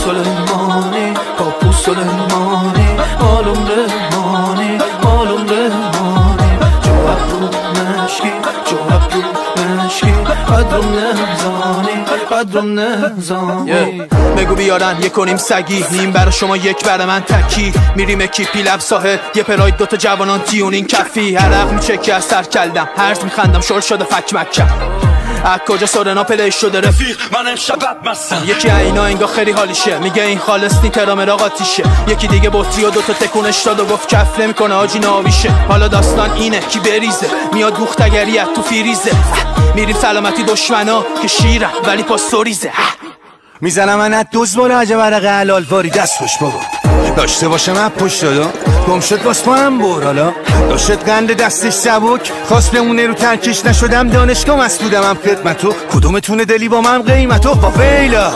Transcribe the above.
سلیمانی کاپو سلیمانی معلوم رحمانی معلوم رحمانی جو ابرو مشکی جو ابرو مشکی قدرم نزانی قدرم نزانی بگو بیارن یک کنیم سگی نیم برای شما یک برای من تکی میریم اکیپی لب ساحل یه پراید دوتا جوانان تیونین کفی عرق میچکی از سر کلدم هرز میخندم شل شده فک مکم از کجا سورنا پلیش شده رفیق من امشب بدمستم یکی اینا انگا خیلی حالیشه میگه این خالص نی ترامرا قاطیشه یکی دیگه بطری و دوتا تکونش داد و گفت کف نمیکنه آجی ناویشه حالا داستان اینه کی بریزه میاد بوختگریت تو فیریزه میریم سلامتی دشمنا که شیرن ولی پاستوریزه میزنم من از دوز باره عجب عرق حلال واری دست خوش بابا داشته باشه من پشت دادا گم شد باز پا هم بر حالا داشت قند دستش سبک خواست بمونه رو ترکش نشدم دانشگاه مسئولم هم خدمتو کدومتونه دلی با من قیمتو با فیلا